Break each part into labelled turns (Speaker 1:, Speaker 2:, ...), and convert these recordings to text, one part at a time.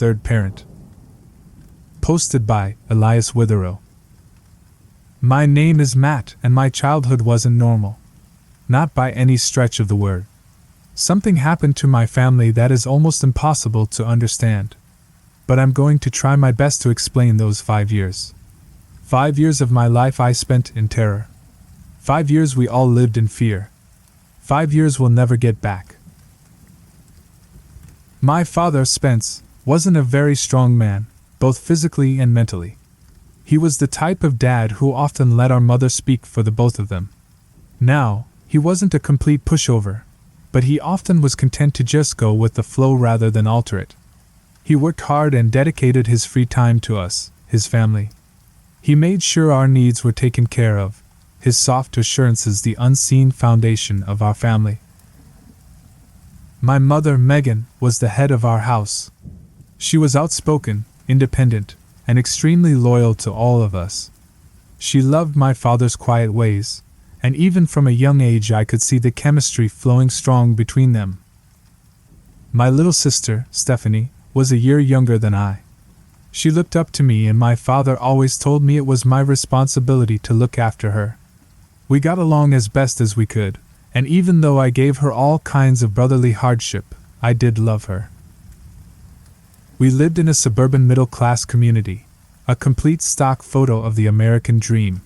Speaker 1: third parent. Posted by Elias Witherow. My name is Matt, and my childhood wasn't normal. Not by any stretch of the word. Something happened to my family that is almost impossible to understand. But I'm going to try my best to explain those 5 years. 5 years of my life I spent in terror. 5 years we all lived in fear. 5 years we'll never get back. My father, Spence, wasn't a very strong man, both physically and mentally. He was the type of dad who often let our mother speak for the both of them. Now, he wasn't a complete pushover, but he often was content to just go with the flow rather than alter it. He worked hard and dedicated his free time to us, his family. He made sure our needs were taken care of, his soft assurances the unseen foundation of our family. My mother, Megan, was the head of our house. She was outspoken, independent, and extremely loyal to all of us. She loved my father's quiet ways, and even from a young age I could see the chemistry flowing strong between them. My little sister, Stephanie, was a year younger than I. She looked up to me, and my father always told me it was my responsibility to look after her. We got along as best as we could, and even though I gave her all kinds of brotherly hardship, I did love her. We lived in a suburban middle-class community, a complete stock photo of the American dream.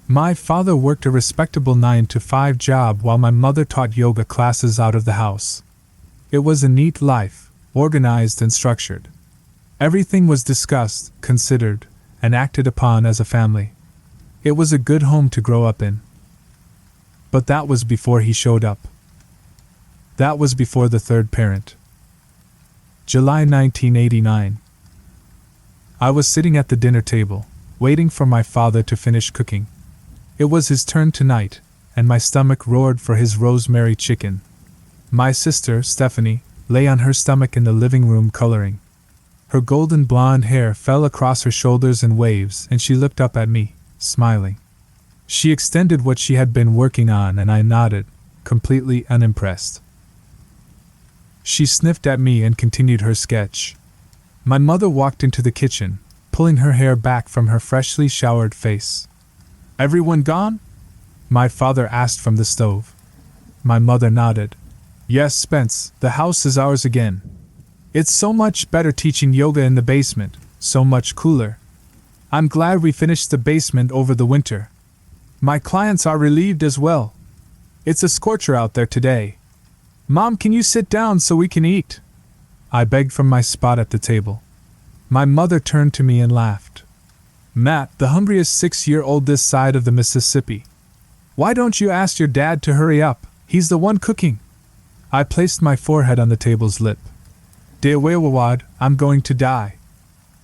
Speaker 1: My father worked a respectable 9-to-5 job while my mother taught yoga classes out of the house. It was a neat life, organized and structured. Everything was discussed, considered, and acted upon as a family. It was a good home to grow up in. But that was before he showed up. That was before the third parent. July 1989. I was sitting at the dinner table, waiting for my father to finish cooking. It was his turn tonight, and my stomach roared for his rosemary chicken. My sister, Stephanie, lay on her stomach in the living room coloring. Her golden blonde hair fell across her shoulders in waves, and she looked up at me, smiling. She extended what she had been working on, and I nodded, completely unimpressed. She sniffed at me and continued her sketch. My mother walked into the kitchen, pulling her hair back from her freshly showered face. "Everyone gone?" my father asked from the stove. My mother nodded. "Yes, Spence, the house is ours again. It's so much better teaching yoga in the basement, so much cooler. I'm glad we finished the basement over the winter. My clients are relieved as well. It's a scorcher out there today. Mom, can you sit down so we can eat?" I begged from my spot at the table. My mother turned to me and laughed. "Matt, the hungriest 6-year-old this side of the Mississippi. Why don't you ask your dad to hurry up? He's the one cooking." I placed my forehead on the table's lip. "Dewawad, I'm going to die."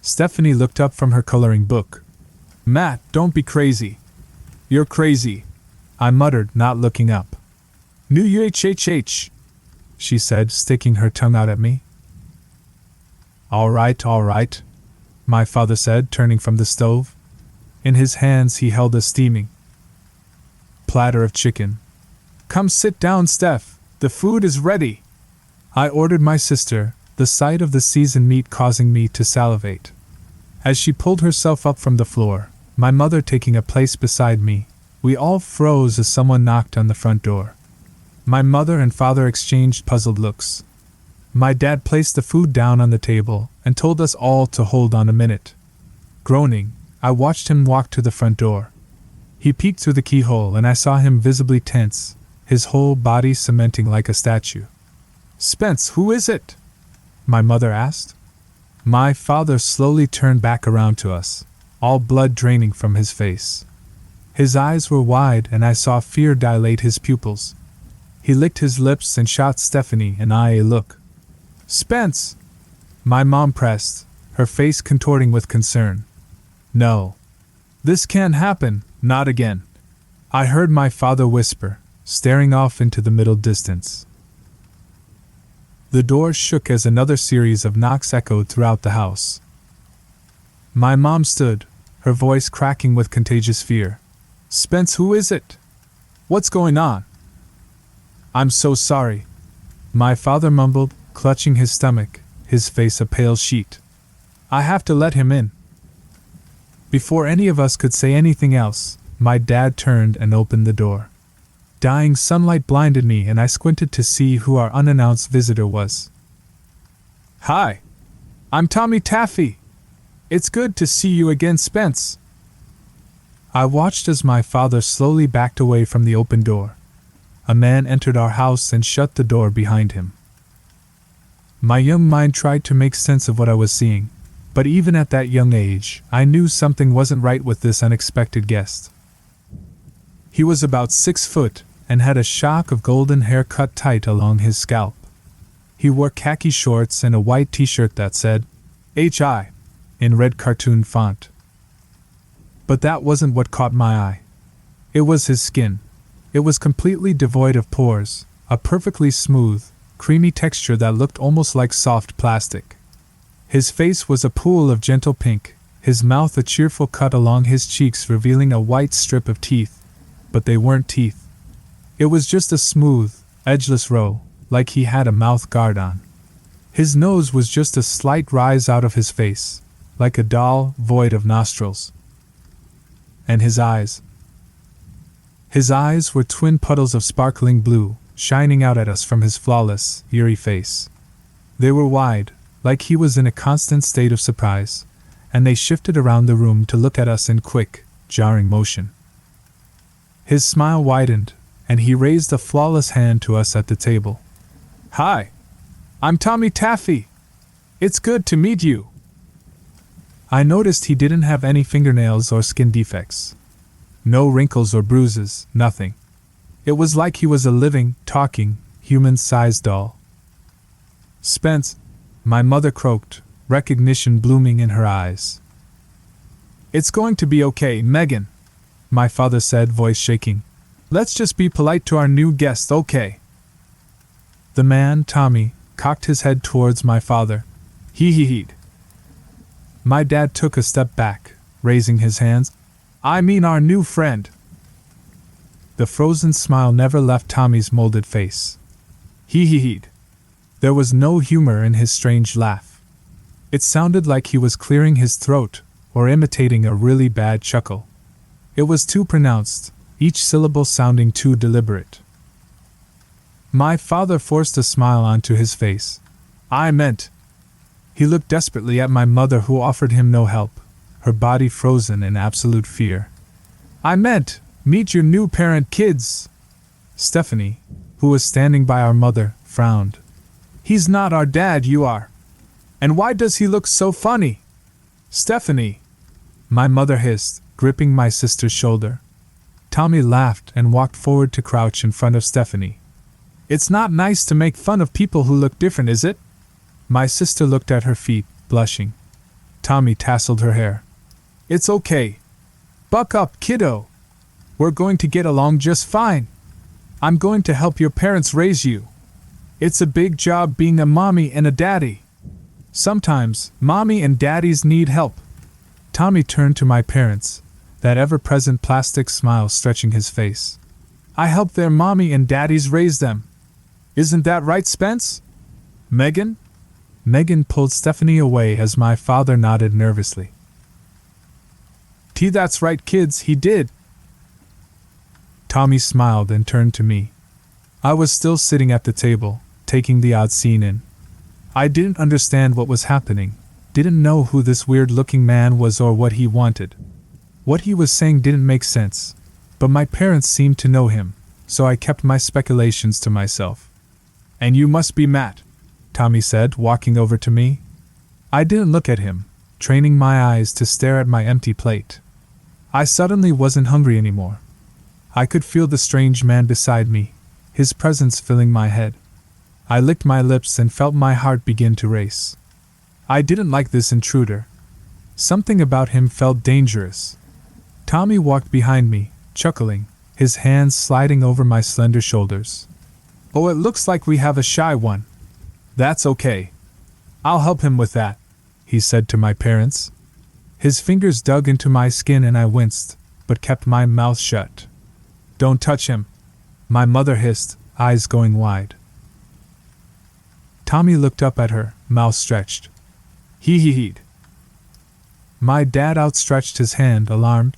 Speaker 1: Stephanie looked up from her coloring book. "Matt, don't be crazy." "You're crazy," I muttered, not looking up. "New UHHH," she said, sticking her tongue out at me. All right, my father said, turning from the stove. In his hands he held a steaming platter of chicken. "Come sit down, Steph. The food is ready," I ordered my sister, the sight of the seasoned meat causing me to salivate. As she pulled herself up from the floor, my mother taking a place beside me, we all froze as someone knocked on the front door. My mother and father exchanged puzzled looks. My dad placed the food down on the table and told us all to hold on a minute. Groaning, I watched him walk to the front door. He peeked through the keyhole and I saw him visibly tense, his whole body cementing like a statue. "Spence, who is it?" my mother asked. My father slowly turned back around to us, all blood draining from his face. His eyes were wide and I saw fear dilate his pupils. He licked his lips and shot Stephanie and I a look. "Spence!" my mom pressed, her face contorting with concern. "No. This can't happen, not again," I heard my father whisper, staring off into the middle distance. The door shook as another series of knocks echoed throughout the house. My mom stood, her voice cracking with contagious fear. "Spence, who is it? What's going on?" "I'm so sorry," my father mumbled, clutching his stomach, his face a pale sheet. "I have to let him in." Before any of us could say anything else, my dad turned and opened the door. Dying sunlight blinded me and I squinted to see who our unannounced visitor was. "Hi, I'm Tommy Taffy. It's good to see you again, Spence." I watched as my father slowly backed away from the open door. A man entered our house and shut the door behind him. My young mind tried to make sense of what I was seeing, but even at that young age, I knew something wasn't right with this unexpected guest. He was about 6 foot, and had a shock of golden hair cut tight along his scalp. He wore khaki shorts and a white t-shirt that said, "H.I." in red cartoon font. But that wasn't what caught my eye. It was his skin. It was completely devoid of pores, a perfectly smooth, creamy texture that looked almost like soft plastic. His face was a pool of gentle pink, his mouth a cheerful cut along his cheeks revealing a white strip of teeth, but they weren't teeth. It was just a smooth, edgeless row, like he had a mouth guard on. His nose was just a slight rise out of his face, like a doll void of nostrils. And his eyes. His eyes were twin puddles of sparkling blue, shining out at us from his flawless, eerie face. They were wide, like he was in a constant state of surprise, and they shifted around the room to look at us in quick, jarring motion. His smile widened, and he raised a flawless hand to us at the table. "Hi, I'm Tommy Taffy. It's good to meet you." I noticed he didn't have any fingernails or skin defects. No wrinkles or bruises, nothing. It was like he was a living, talking, human-sized doll. "Spence," my mother croaked, recognition blooming in her eyes. "It's going to be okay, Megan," my father said, voice shaking. "Let's just be polite to our new guest, okay?" The man, Tommy, cocked his head towards my father. He-he-he'd. My dad took a step back, raising his hands. "I mean our new friend." The frozen smile never left Tommy's molded face. He-he-he'd. There was no humor in his strange laugh. It sounded like he was clearing his throat, or imitating a really bad chuckle. It was too pronounced, each syllable sounding too deliberate. My father forced a smile onto his face. "I meant..." He looked desperately at my mother, who offered him no help, her body frozen in absolute fear. "I meant, meet your new parent, kids." Stephanie, who was standing by our mother, frowned. "He's not our dad, you are. And why does he look so funny?" "Stephanie," my mother hissed, gripping my sister's shoulder. Tommy laughed and walked forward to crouch in front of Stephanie. "It's not nice to make fun of people who look different, is it?" My sister looked at her feet, blushing. Tommy tasseled her hair. "It's okay. Buck up, kiddo. We're going to get along just fine. I'm going to help your parents raise you. It's a big job being a mommy and a daddy. Sometimes, mommy and daddies need help." Tommy turned to my parents, that ever-present plastic smile stretching his face. "I help their mommy and daddies raise them. Isn't that right, Spence? Megan?" Megan pulled Stephanie away as my father nodded nervously. That's right, kids, he did." Tommy smiled and turned to me. I was still sitting at the table, taking the odd scene in. I didn't understand what was happening, didn't know who this weird-looking man was or what he wanted. What he was saying didn't make sense, but my parents seemed to know him, so I kept my speculations to myself. "And you must be Matt," Tommy said, walking over to me. I didn't look at him, training my eyes to stare at my empty plate. I suddenly wasn't hungry anymore. I could feel the strange man beside me, his presence filling my head. I licked my lips and felt my heart begin to race. I didn't like this intruder. Something about him felt dangerous. Tommy walked behind me, chuckling, his hands sliding over my slender shoulders. "Oh, it looks like we have a shy one. That's okay. I'll help him with that," he said to my parents. His fingers dug into my skin and I winced, but kept my mouth shut. "Don't touch him," my mother hissed, eyes going wide. Tommy looked up at her, mouth stretched. He. My dad outstretched his hand, alarmed.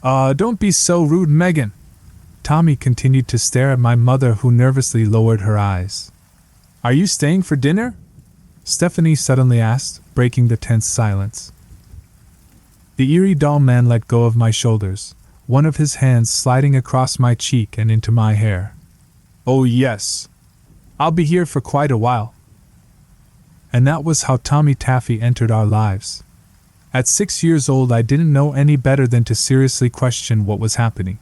Speaker 1: Don't be so rude, Megan. Tommy continued to stare at my mother, who nervously lowered her eyes. Are you staying for dinner? Stephanie suddenly asked, breaking the tense silence. The eerie doll man let go of my shoulders, one of his hands sliding across my cheek and into my hair. Oh yes. I'll be here for quite a while. And that was how Tommy Taffy entered our lives. At 6 years old, I didn't know any better than to seriously question what was happening.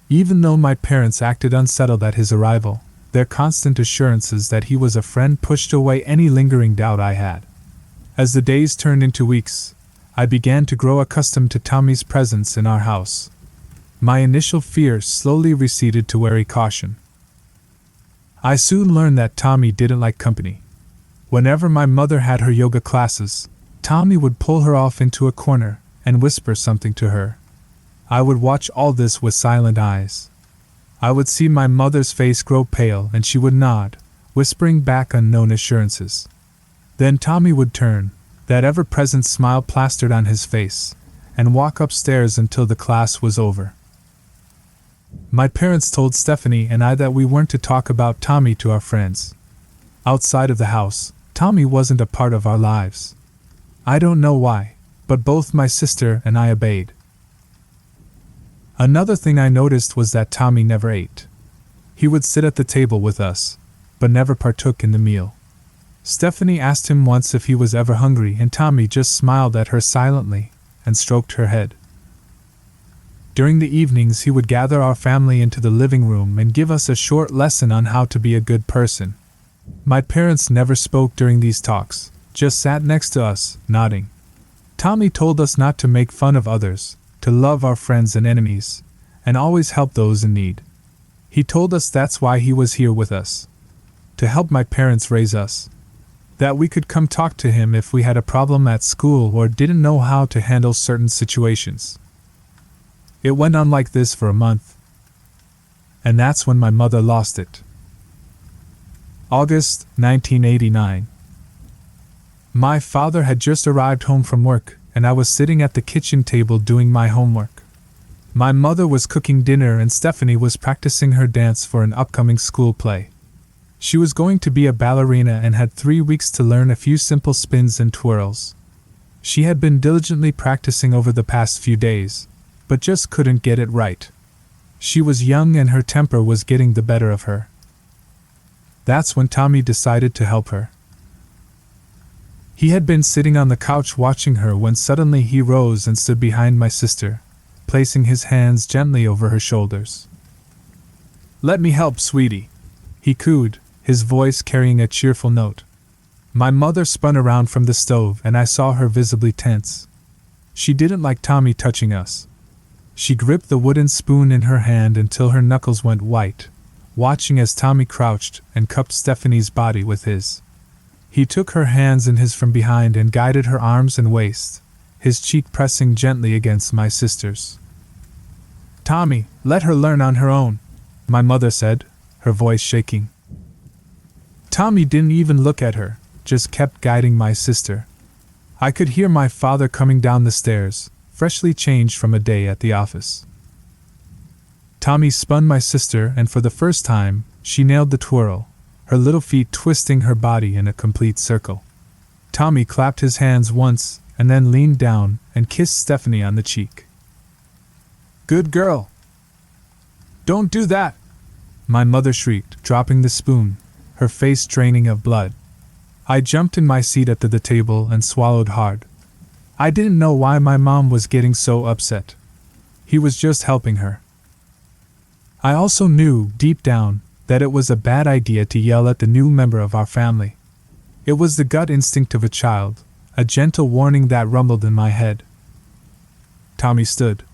Speaker 1: Even though my parents acted unsettled at his arrival, their constant assurances that he was a friend pushed away any lingering doubt I had. As the days turned into weeks, I began to grow accustomed to Tommy's presence in our house. My initial fear slowly receded to wary caution. I soon learned that Tommy didn't like company. Whenever my mother had her yoga classes, Tommy would pull her off into a corner and whisper something to her. I would watch all this with silent eyes. I would see my mother's face grow pale and she would nod, whispering back unknown assurances. Then Tommy would turn, that ever-present smile plastered on his face, and walk upstairs until the class was over. My parents told Stephanie and I that we weren't to talk about Tommy to our friends. Outside of the house, Tommy wasn't a part of our lives. I don't know why, but both my sister and I obeyed. Another thing I noticed was that Tommy never ate. He would sit at the table with us, but never partook in the meal. Stephanie asked him once if he was ever hungry, and Tommy just smiled at her silently and stroked her head. During the evenings, he would gather our family into the living room and give us a short lesson on how to be a good person. My parents never spoke during these talks, just sat next to us, nodding. Tommy told us not to make fun of others, to love our friends and enemies, and always help those in need. He told us that's why he was here with us, to help my parents raise us, that we could come talk to him if we had a problem at school or didn't know how to handle certain situations. It went on like this for a month, and that's when my mother lost it. August 1989. My father had just arrived home from work, and I was sitting at the kitchen table doing my homework. My mother was cooking dinner and Stephanie was practicing her dance for an upcoming school play. She was going to be a ballerina and had 3 weeks to learn a few simple spins and twirls. She had been diligently practicing over the past few days, but just couldn't get it right. She was young and her temper was getting the better of her. That's when Tommy decided to help her. He had been sitting on the couch watching her when suddenly he rose and stood behind my sister, placing his hands gently over her shoulders. "Let me help, sweetie," he cooed, his voice carrying a cheerful note. My mother spun around from the stove and I saw her visibly tense. She didn't like Tommy touching us. She gripped the wooden spoon in her hand until her knuckles went white, watching as Tommy crouched and cupped Stephanie's body with his. He took her hands in his from behind and guided her arms and waist, his cheek pressing gently against my sister's. "Tommy, let her learn on her own," my mother said, her voice shaking. Tommy didn't even look at her, just kept guiding my sister. I could hear my father coming down the stairs, freshly changed from a day at the office. Tommy spun my sister and for the first time, she nailed the twirl, her little feet twisting her body in a complete circle. Tommy clapped his hands once and then leaned down and kissed Stephanie on the cheek. "Good girl." "Don't do that," my mother shrieked, dropping the spoon, her face draining of blood. I jumped in my seat at the table and swallowed hard. I didn't know why my mom was getting so upset. He was just helping her. I also knew, deep down, that it was a bad idea to yell at the new member of our family. It was the gut instinct of a child, a gentle warning that rumbled in my head. Tommy stood.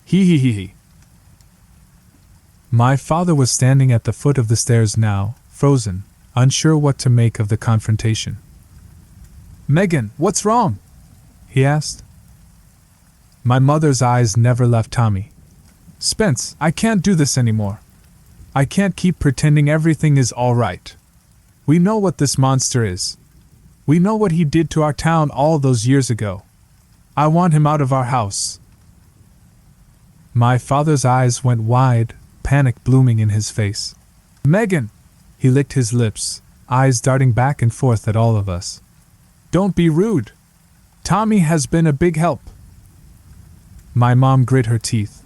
Speaker 1: He. My father was standing at the foot of the stairs now, frozen, unsure what to make of the confrontation. "Megan, what's wrong?" he asked. My mother's eyes never left Tommy. "Spence, I can't do this anymore. I can't keep pretending everything is all right. We know what this monster is. We know what he did to our town all those years ago. I want him out of our house." My father's eyes went wide, panic blooming in his face. "Megan!" He licked his lips, eyes darting back and forth at all of us. "Don't be rude. Tommy has been a big help." My mom grit her teeth.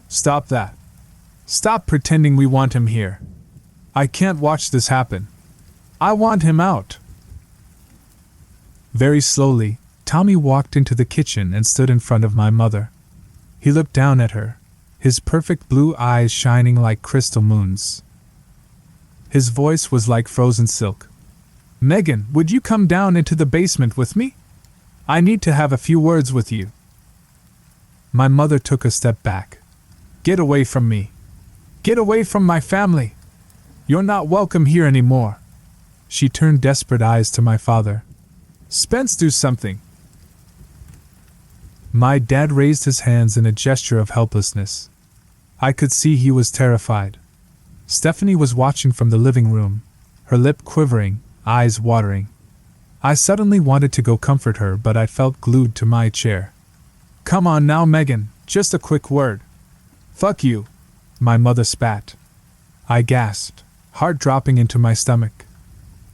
Speaker 1: "Stop that. Stop pretending we want him here. I can't watch this happen. I want him out." Very slowly, Tommy walked into the kitchen and stood in front of my mother. He looked down at her, his perfect blue eyes shining like crystal moons. His voice was like frozen silk. "Megan, would you come down into the basement with me? I need to have a few words with you." My mother took a step back. "Get away from me. Get away from my family. You're not welcome here anymore." She turned desperate eyes to my father. "Spence, do something." My dad raised his hands in a gesture of helplessness. I could see he was terrified. Stephanie was watching from the living room, her lip quivering, eyes watering. I suddenly wanted to go comfort her, but I felt glued to my chair. "Come on now, Megan, just a quick word." "Fuck you," my mother spat. I gasped, heart dropping into my stomach.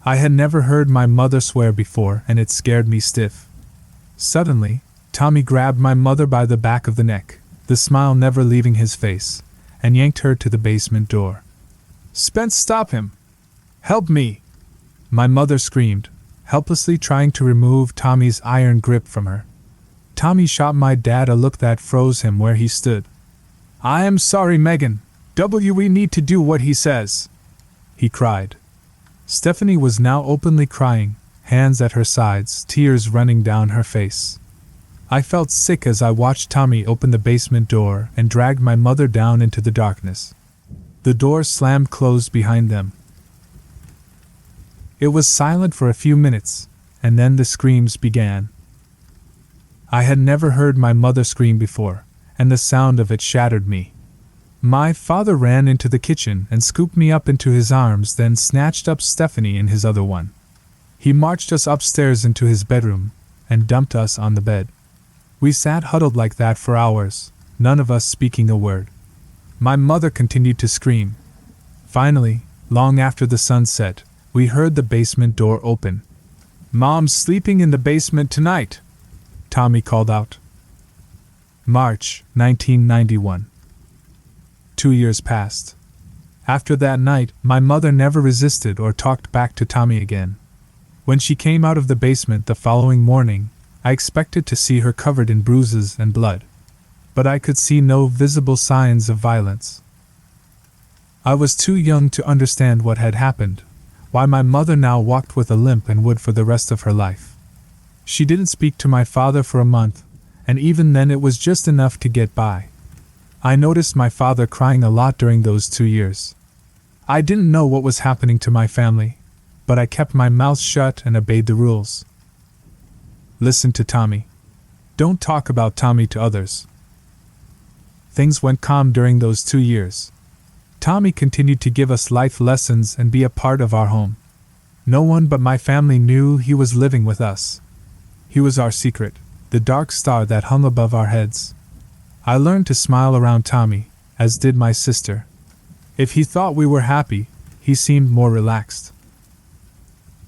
Speaker 1: I had never heard my mother swear before, and it scared me stiff. Suddenly, Tommy grabbed my mother by the back of the neck, the smile never leaving his face, and yanked her to the basement door. "Spence, stop him! Help me!" My mother screamed, helplessly trying to remove Tommy's iron grip from her. Tommy shot my dad a look that froze him where he stood. "I am sorry, Megan. We need to do what he says," he cried. Stephanie was now openly crying, hands at her sides, tears running down her face. I felt sick as I watched Tommy open the basement door and dragged my mother down into the darkness. The door slammed closed behind them. It was silent for a few minutes, and then the screams began. I had never heard my mother scream before, and the sound of it shattered me. My father ran into the kitchen and scooped me up into his arms, then snatched up Stephanie in his other one. He marched us upstairs into his bedroom and dumped us on the bed. We sat huddled like that for hours, none of us speaking a word. My mother continued to scream. Finally, long after the sun set, we heard the basement door open. "Mom's sleeping in the basement tonight," Tommy called out. March 1991. 2 years passed. After that night, my mother never resisted or talked back to Tommy again. When she came out of the basement the following morning, I expected to see her covered in bruises and blood. But I could see no visible signs of violence. I was too young to understand what had happened, why my mother now walked with a limp and would for the rest of her life. She didn't speak to my father for a month, and even then it was just enough to get by. I noticed my father crying a lot during those 2 years. I didn't know what was happening to my family, but I kept my mouth shut and obeyed the rules. Listen to Tommy. Don't talk about Tommy to others. Things went calm during those 2 years. Tommy continued to give us life lessons and be a part of our home. No one but my family knew he was living with us. He was our secret, the dark star that hung above our heads. I learned to smile around Tommy, as did my sister. If he thought we were happy, he seemed more relaxed.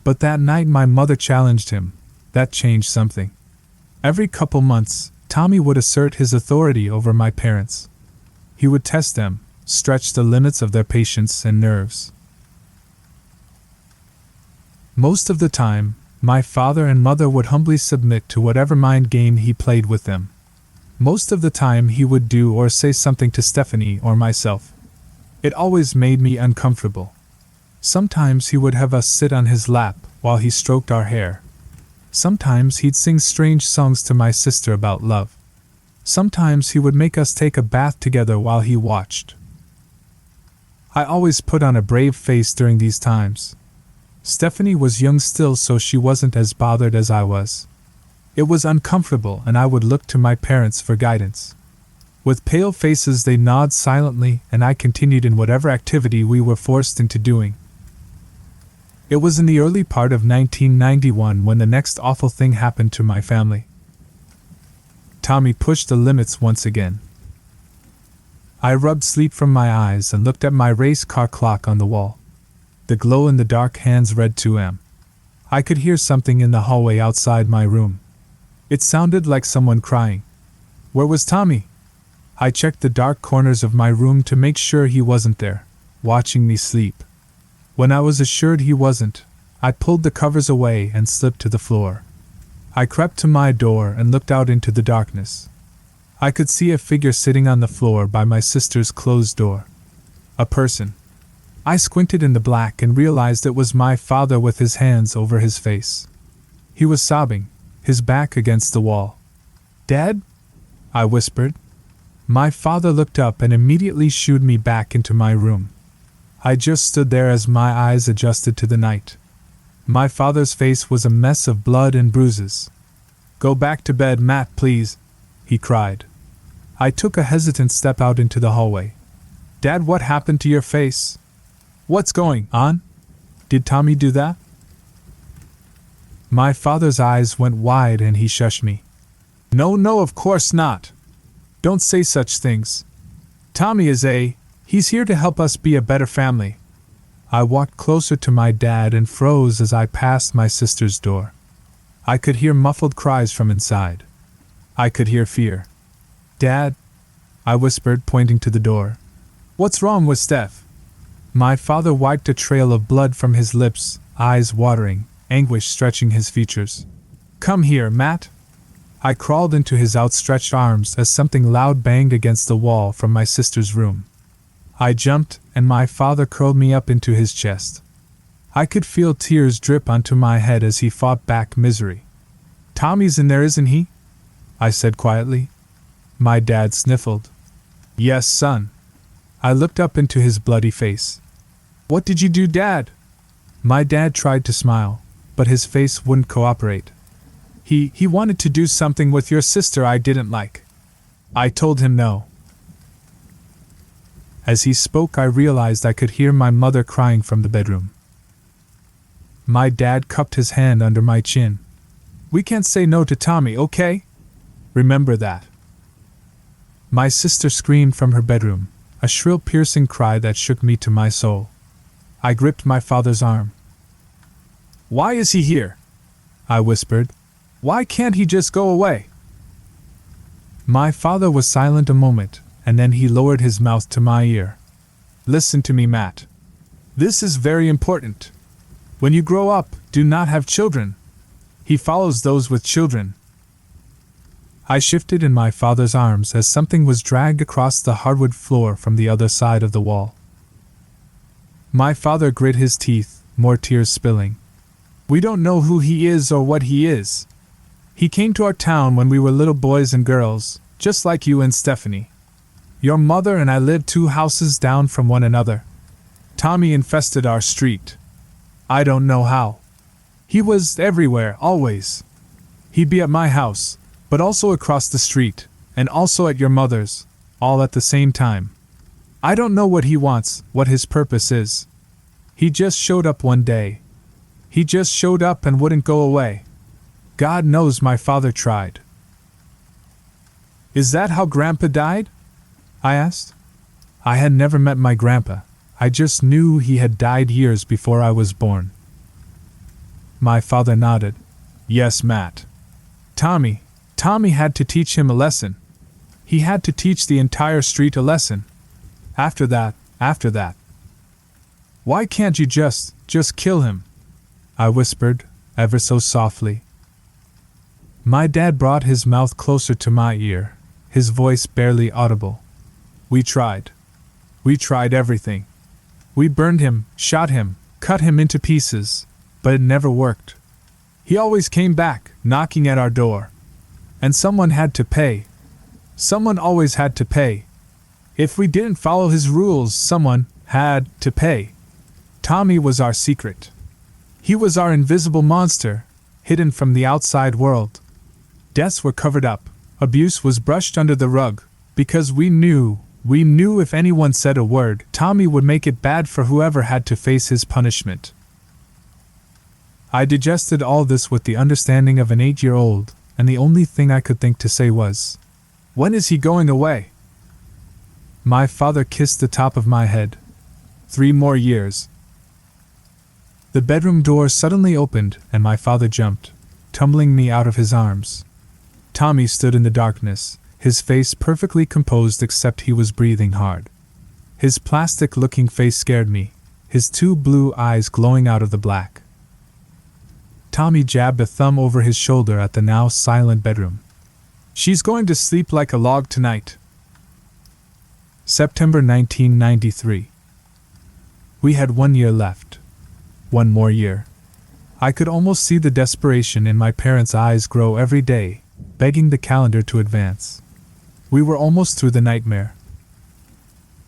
Speaker 1: But that night my mother challenged him. That changed something. Every couple months, Tommy would assert his authority over my parents. He would test them, stretch the limits of their patience and nerves. Most of the time, my father and mother would humbly submit to whatever mind game he played with them. Most of the time he would do or say something to Stephanie or myself. It always made me uncomfortable. Sometimes he would have us sit on his lap while he stroked our hair. Sometimes he'd sing strange songs to my sister about love. Sometimes he would make us take a bath together while he watched. I always put on a brave face during these times. Stephanie was young still, so she wasn't as bothered as I was. It was uncomfortable, and I would look to my parents for guidance. With pale faces they nod silently, and I continued in whatever activity we were forced into doing. It was in the early part of 1991 when the next awful thing happened to my family. Tommy pushed the limits once again. I rubbed sleep from my eyes and looked at my race car clock on the wall. The glow in the dark hands read 2 a.m. I could hear something in the hallway outside my room. It sounded like someone crying. Where was Tommy? I checked the dark corners of my room to make sure he wasn't there, watching me sleep. When I was assured he wasn't, I pulled the covers away and slipped to the floor. I crept to my door and looked out into the darkness. I could see a figure sitting on the floor by my sister's closed door. A person. I squinted in the black and realized it was my father with his hands over his face. He was sobbing, his back against the wall. "Dad?" I whispered. My father looked up and immediately shooed me back into my room. I just stood there as my eyes adjusted to the night. My father's face was a mess of blood and bruises. "Go back to bed, Matt, please," he cried. I took a hesitant step out into the hallway. "Dad, what happened to your face? What's going on? Did Tommy do that?" My father's eyes went wide and he shushed me. No, of course not. Don't say such things. Tommy he's here to help us be a better family." I walked closer to my dad and froze as I passed my sister's door. I could hear muffled cries from inside. I could hear fear. "Dad," I whispered, pointing to the door. "What's wrong with Steph?" My father wiped a trail of blood from his lips, eyes watering, anguish stretching his features. "Come here, Matt." I crawled into his outstretched arms as something loud banged against the wall from my sister's room. I jumped, and my father curled me up into his chest. I could feel tears drip onto my head as he fought back misery. "Tommy's in there, isn't he?" I said quietly. My dad sniffled. "Yes, son." I looked up into his bloody face. "What did you do, Dad?" My dad tried to smile, but his face wouldn't cooperate. He wanted to do something with your sister I didn't like. I told him no." As he spoke, I realized I could hear my mother crying from the bedroom. My dad cupped his hand under my chin. "We can't say no to Tommy, okay? Remember that." My sister screamed from her bedroom, a shrill, piercing cry that shook me to my soul. I gripped my father's arm. "Why is he here?" I whispered. "Why can't he just go away?" My father was silent a moment, and then he lowered his mouth to my ear. "Listen to me, Matt. This is very important. When you grow up, do not have children. He follows those with children." I shifted in my father's arms as something was dragged across the hardwood floor from the other side of the wall. My father grit his teeth, more tears spilling. "We don't know who he is or what he is. He came to our town when we were little boys and girls, just like you and Stephanie. Your mother and I lived 2 houses down from one another. Tommy infested our street. I don't know how. He was everywhere, always. He'd be at my house, but also across the street, and also at your mother's, all at the same time. I don't know what he wants, what his purpose is. He just showed up one day. He just showed up and wouldn't go away. God knows my father tried." "Is that how Grandpa died?" I asked. I had never met my grandpa. I just knew he had died years before I was born. My father nodded. "Yes, Matt. Tommy had to teach him a lesson. He had to teach the entire street a lesson. After that. Why can't you just kill him?" I whispered, ever so softly. My dad brought his mouth closer to my ear, his voice barely audible. "We tried. We tried everything. We burned him, shot him, cut him into pieces, but it never worked. He always came back, knocking at our door. And someone had to pay. Someone always had to pay. If we didn't follow his rules, someone had to pay. Tommy was our secret. He was our invisible monster, hidden from the outside world. Deaths were covered up, abuse was brushed under the rug, because we knew if anyone said a word, Tommy would make it bad for whoever had to face his punishment." I digested all this with the understanding of an 8-year-old, and the only thing I could think to say was, "When is he going away?" My father kissed the top of my head. 3 more years. The bedroom door suddenly opened, and my father jumped, tumbling me out of his arms. Tommy stood in the darkness, his face perfectly composed except he was breathing hard. His plastic-looking face scared me, his 2 blue eyes glowing out of the black. Tommy jabbed a thumb over his shoulder at the now silent bedroom. "She's going to sleep like a log tonight." September 1993. We had 1 year left. 1 more year. I could almost see the desperation in my parents' eyes grow every day, begging the calendar to advance. We were almost through the nightmare.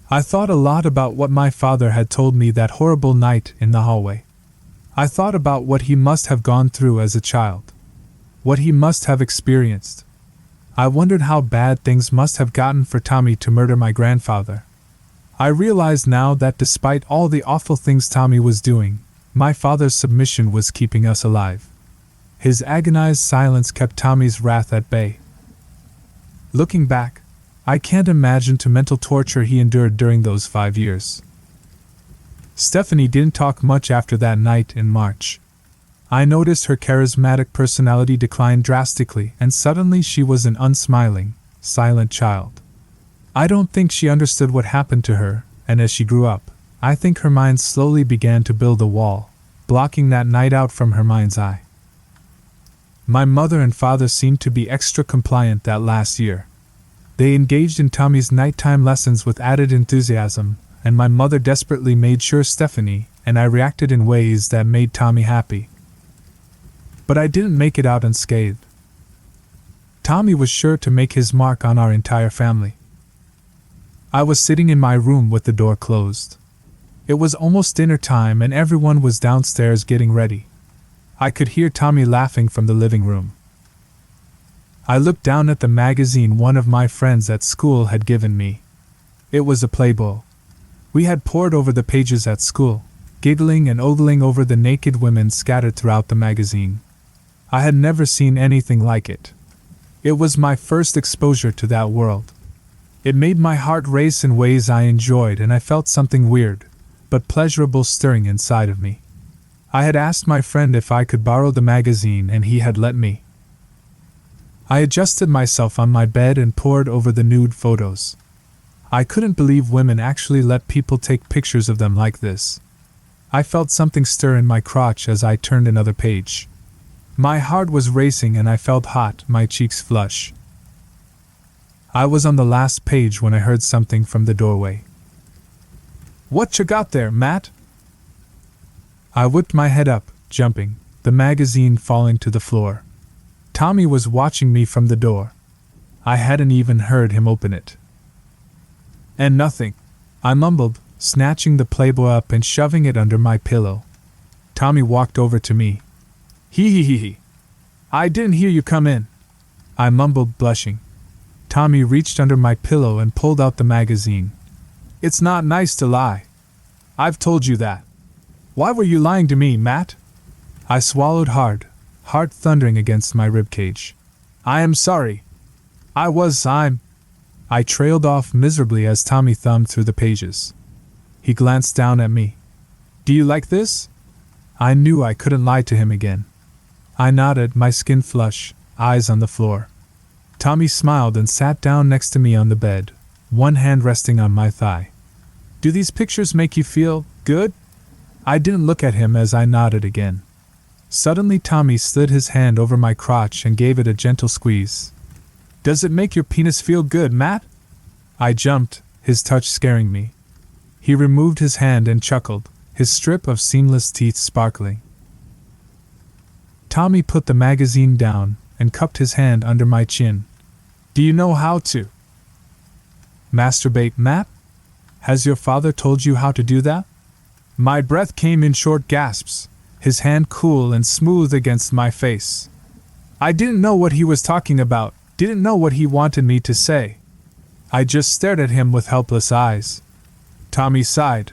Speaker 1: I thought a lot about what my father had told me that horrible night in the hallway. I thought about what he must have gone through as a child. What he must have experienced. I wondered how bad things must have gotten for Tommy to murder my grandfather. I realized now that despite all the awful things Tommy was doing, my father's submission was keeping us alive. His agonized silence kept Tommy's wrath at bay. Looking back, I can't imagine the mental torture he endured during those 5 years. Stephanie didn't talk much after that night in March. I noticed her charismatic personality decline drastically, and suddenly she was an unsmiling, silent child. I don't think she understood what happened to her, and as she grew up, I think her mind slowly began to build a wall, blocking that night out from her mind's eye. My mother and father seemed to be extra compliant that last year. They engaged in Tommy's nighttime lessons with added enthusiasm, and my mother desperately made sure Stephanie and I reacted in ways that made Tommy happy. But I didn't make it out unscathed. Tommy was sure to make his mark on our entire family. I was sitting in my room with the door closed. It was almost dinner time and everyone was downstairs getting ready. I could hear Tommy laughing from the living room. I looked down at the magazine one of my friends at school had given me. It was a Playboy. We had pored over the pages at school, giggling and ogling over the naked women scattered throughout the magazine. I had never seen anything like it. It was my first exposure to that world. It made my heart race in ways I enjoyed, and I felt something weird, but pleasurable stirring inside of me. I had asked my friend if I could borrow the magazine, and he had let me. I adjusted myself on my bed and pored over the nude photos. I couldn't believe women actually let people take pictures of them like this. I felt something stir in my crotch as I turned another page. My heart was racing and I felt hot, my cheeks flush. I was on the last page when I heard something from the doorway. "What you got there, Matt?" I whipped my head up, jumping, the magazine falling to the floor. Tommy was watching me from the door. I hadn't even heard him open it. "And nothing," I mumbled, snatching the Playboy up and shoving it under my pillow. Tommy walked over to me. He. "I didn't hear you come in," I mumbled, blushing. Tommy reached under my pillow and pulled out the magazine. "It's not nice to lie. I've told you that. Why were you lying to me, Matt?" I swallowed hard, heart thundering against my ribcage. "I am sorry. I trailed off miserably as Tommy thumbed through the pages. He glanced down at me. "Do you like this?" I knew I couldn't lie to him again. I nodded, my skin flush, eyes on the floor. Tommy smiled and sat down next to me on the bed, one hand resting on my thigh. "Do these pictures make you feel good?" I didn't look at him as I nodded again. Suddenly Tommy slid his hand over my crotch and gave it a gentle squeeze. "Does it make your penis feel good, Matt?" I jumped, his touch scaring me. He removed his hand and chuckled, his strip of seamless teeth sparkling. Tommy put the magazine down and cupped his hand under my chin. "Do you know how to masturbate, Matt? Has your father told you how to do that?" My breath came in short gasps, his hand cool and smooth against my face. I didn't know what he was talking about, didn't know what he wanted me to say. I just stared at him with helpless eyes. Tommy sighed.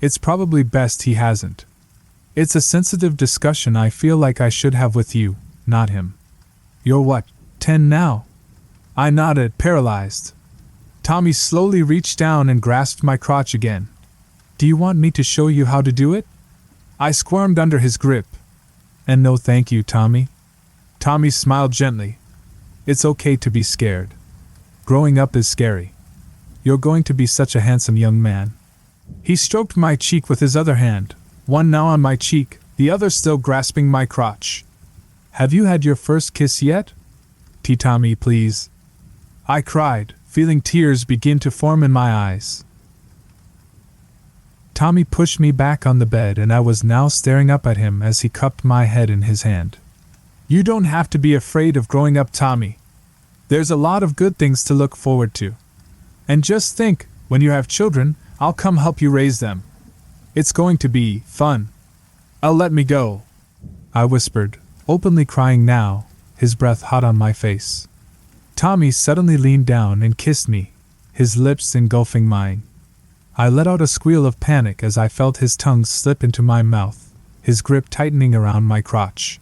Speaker 1: "It's probably best he hasn't. It's a sensitive discussion I feel like I should have with you, not him. You're what, 10 now? I nodded, paralyzed. Tommy slowly reached down and grasped my crotch again. Do you want me to show you how to do it? I squirmed under his grip. And no thank you, Tommy. Tommy smiled gently. It's okay to be scared. Growing up is scary. You're going to be such a handsome young man. He stroked my cheek with his other hand, one now on my cheek, the other still grasping my crotch. Have you had your first kiss yet? Tommy, please. I cried, feeling tears begin to form in my eyes. Tommy pushed me back on the bed and I was now staring up at him as he cupped my head in his hand. You don't have to be afraid of growing up, Tommy. There's a lot of good things to look forward to. And just think, when you have children, I'll come help you raise them. It's going to be fun. Let me go, I whispered, openly crying now, his breath hot on my face. Tommy suddenly leaned down and kissed me, his lips engulfing mine. I let out a squeal of panic as I felt his tongue slip into my mouth, his grip tightening around my crotch.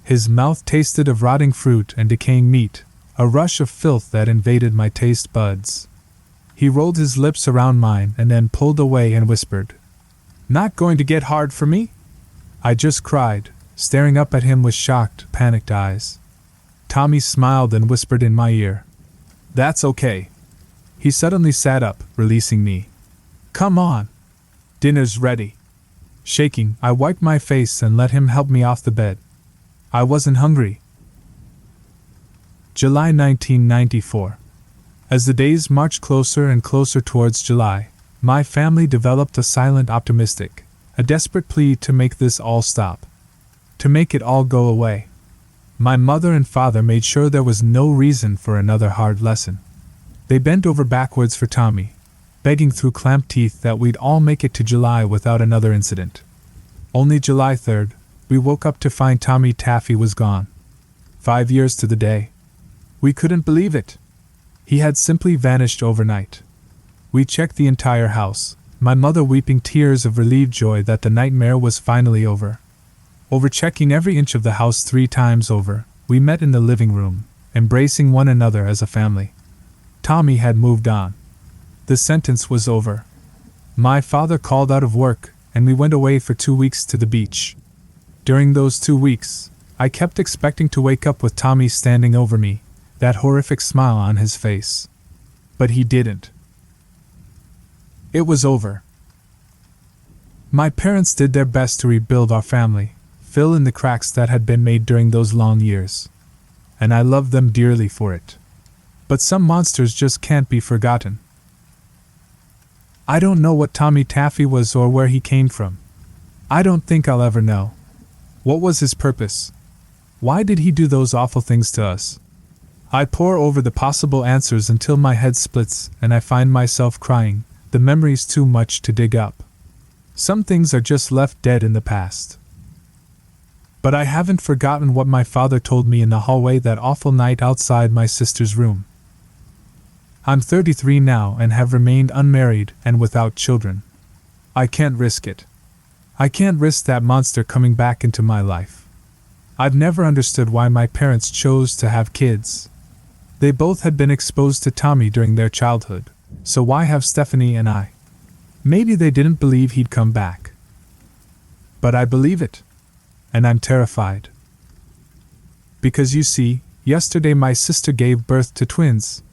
Speaker 1: His mouth tasted of rotting fruit and decaying meat, a rush of filth that invaded my taste buds. He rolled his lips around mine and then pulled away and whispered, Not going to get hard for me? I just cried, staring up at him with shocked, panicked eyes. Tommy smiled and whispered in my ear, That's okay. He suddenly sat up, releasing me. Come on. Dinner's ready. Shaking, I wiped my face and let him help me off the bed. I wasn't hungry. July 1994. As the days marched closer and closer towards July, my family developed a silent optimistic, a desperate plea to make this all stop. To make it all go away. My mother and father made sure there was no reason for another hard lesson. They bent over backwards for Tommy, begging through clamped teeth that we'd all make it to July without another incident. Only July 3rd, we woke up to find Tommy Taffy was gone. 5 years to the day. We couldn't believe it. He had simply vanished overnight. We checked the entire house, my mother weeping tears of relieved joy that the nightmare was finally over. Overchecking every inch of the house 3 times over, we met in the living room, embracing one another as a family. Tommy had moved on. The sentence was over. My father called out of work, and we went away for 2 weeks to the beach. During those 2 weeks, I kept expecting to wake up with Tommy standing over me, that horrific smile on his face. But he didn't. It was over. My parents did their best to rebuild our family, fill in the cracks that had been made during those long years. And I loved them dearly for it. But some monsters just can't be forgotten. I don't know what Tommy Taffy was or where he came from. I don't think I'll ever know. What was his purpose? Why did he do those awful things to us? I pore over the possible answers until my head splits and I find myself crying, the memory's too much to dig up. Some things are just left dead in the past. But I haven't forgotten what my father told me in the hallway that awful night outside my sister's room. I'm 33 now and have remained unmarried and without children. I can't risk it. I can't risk that monster coming back into my life. I've never understood why my parents chose to have kids. They both had been exposed to Tommy during their childhood, so why have Stephanie and I? Maybe they didn't believe he'd come back. But I believe it. And I'm terrified. Because you see, yesterday my sister gave birth to twins,